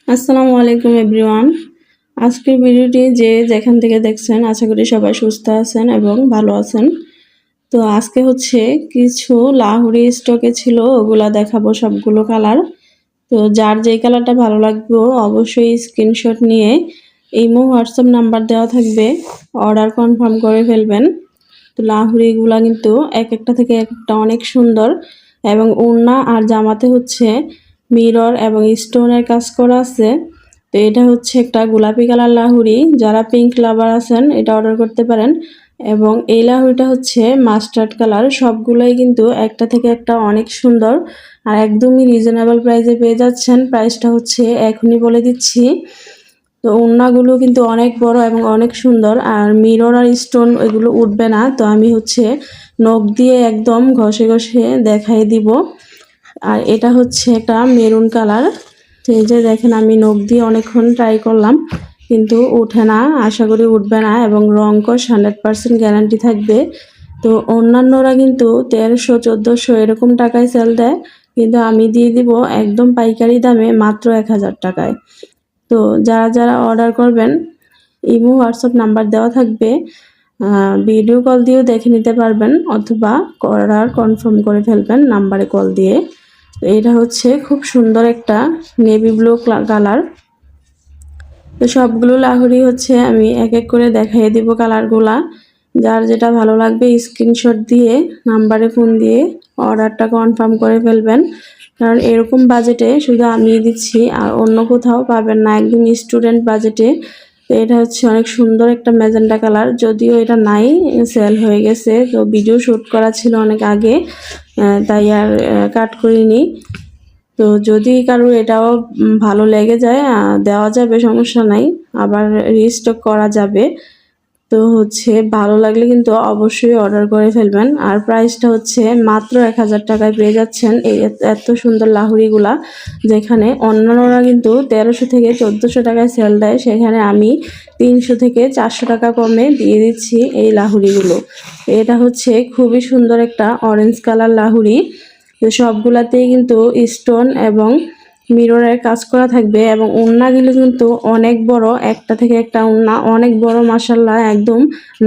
আসসালামু আলাইকুম এভরিওয়ান। আজকের ভিডিওটি যে যেখান থেকে দেখছেন আশা করি সবাই সুস্থ আছেন এবং ভালো আছেন। তো আজকে হচ্ছে কিছু লাহোরি স্টকে ছিল, ওগুলা দেখাবো সবগুলো কালার। তো যার যেই কালারটা ভালো লাগবে অবশ্যই স্ক্রিনশট নিয়ে ইমো হোয়াটসঅ্যাপ নাম্বার দেওয়া থাকবে, অর্ডার কনফার্ম করে ফেলবেন। তো লাহোরিগুলা কিন্তু এক একটা থেকে এক একটা অনেক সুন্দর এবং ওড়না আর জামাতে হচ্ছে মিরর এবং স্টোনের কাজ করা আছে। তো এটা হচ্ছে একটা গোলাপি কালার লাহুরি, যারা পিঙ্ক লাভার আছেন এটা অর্ডার করতে পারেন। এবং এই লাহুরিটা হচ্ছে মাস্টার্ড কালার। সবগুলোই কিন্তু একটা থেকে একটা অনেক সুন্দর আর একদমই রিজনেবল প্রাইসে পেয়ে যাচ্ছেন। প্রাইসটা হচ্ছে এখনই বলে দিচ্ছি। তো ওড়নাগুলো কিন্তু অনেক বড় এবং অনেক সুন্দর, আর মিরর আর স্টোন এগুলো উঠবে না। তো আমি হচ্ছে নখ দিয়ে একদম ঘষে ঘষে দেখাই দিব। আর এটা হচ্ছে একটা মেরুন কালার। তো এই যে দেখেন আমি নখ দিয়ে অনেকক্ষণ ট্রাই করলাম কিন্তু উঠে না, আশা করি উঠবে না এবং রং কস 100% গ্যারান্টি থাকবে। তো অন্যান্যরা কিন্তু 1300-1400 এরকম টাকায় সেল দেয়, কিন্তু আমি দিয়ে দিব একদম পাইকারি দামে মাত্র 1000 টাকায়। তো যারা যারা অর্ডার করবেন ইমো হোয়াটসঅ্যাপ নাম্বার দেওয়া থাকবে, ভিডিও কল দিয়েও দেখে নিতে পারবেন অথবা অর্ডার কনফার্ম করে ফেলবেন নাম্বারে কল দিয়ে। তো এটা হচ্ছে খুব সুন্দর একটা নেভি ব্লু কালার। তো সবগুলো লাহোরি হচ্ছে আমি এক এক করে দেখাই দিব কালারগুলা। যার যেটা ভালো লাগবে স্ক্রিনশট দিয়ে নাম্বারে ফোন দিয়ে অর্ডারটা কনফার্ম করে ফেলবেন, কারণ এরকম বাজেটে শুধু আমি দিচ্ছি আর অন্য কোথাও পাবেন না, একদম স্টুডেন্ট বাজেটে। তো এটা হচ্ছে অনেক সুন্দর একটা ম্যাজেন্টা কালার, যদিও এটা নাই, সেল হয়ে গেছে। তো ভিডিও শ্যুট করা ছিল অনেক আগে, তাই আর কাট করিনি। তো যদি কারো এটাও ভালো লেগে যায় দেওয়া যাবে, সমস্যা নাই, আবার রিস্টক করা যাবে। তো হচ্ছে ভালো লাগলে কিন্তু অবশ্যই অর্ডার করে ফেলবেন। আর প্রাইসটা হচ্ছে মাত্র 1000 টাকায় পেয়ে যাচ্ছেন এই এত সুন্দর লাহুরিগুলা। যেখানে অন্যান্যরা কিন্তু 1300 থেকে 1400 টাকায় সেল দেয়, সেখানে আমি 300 থেকে 400 টাকা কমে দিয়ে দিচ্ছি এই লাহুরিগুলো। এটা হচ্ছে খুবই সুন্দর একটা অরেঞ্জ কালার লাহুরি। তো সবগুলাতেই কিন্তু স্টোন এবং মিররের কাজ করা থাকবে এবং ওড়নাগুলো কিন্তু অনেক বড়, একটা থেকে একটা ওড়না অনেক বড়, মাশাআল্লাহ একদম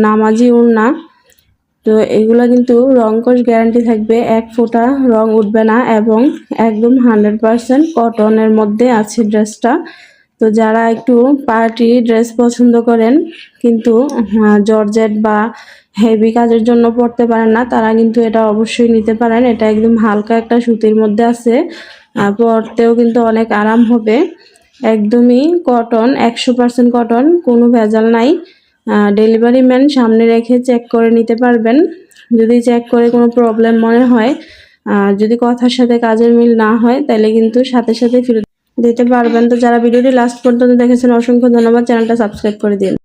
নামাজি ওড়না। তো এগুলা কিন্তু রং কস গ্যারান্টি থাকবে, এক ফোঁটা রং উঠবে না এবং একদম 100% কটনের মধ্যে আছে ড্রেসটা। তো যারা একটু পার্টি ড্রেস পছন্দ করেন কিন্তু জর্জেট বা হেভি কাজের জন্য পরতে পারেন না, তারা কিন্তু এটা অবশ্যই নিতে পারেন। এটা একদম হালকা একটা সুতির মধ্যে আছে, পরতেও কিন্তু অনেক আরাম হবে। একদমই কটন, 100% কটন, কোনো ভেজাল নাই। ডেলিভারি ম্যান সামনে রেখে চেক করে নিতে পারবেন। যদি চেক করে কোনো প্রবলেম মনে হয়, যদি কথার সাথে কাজের মিল না হয়, তাহলে কিন্তু সাথে সাথে ফেরত দিতে পারবেন। তো যারা ভিডিওটি লাস্ট পর্যন্ত দেখেছেন অসংখ্য ধন্যবাদ, চ্যানেলটা সাবস্ক্রাইব করে দিন।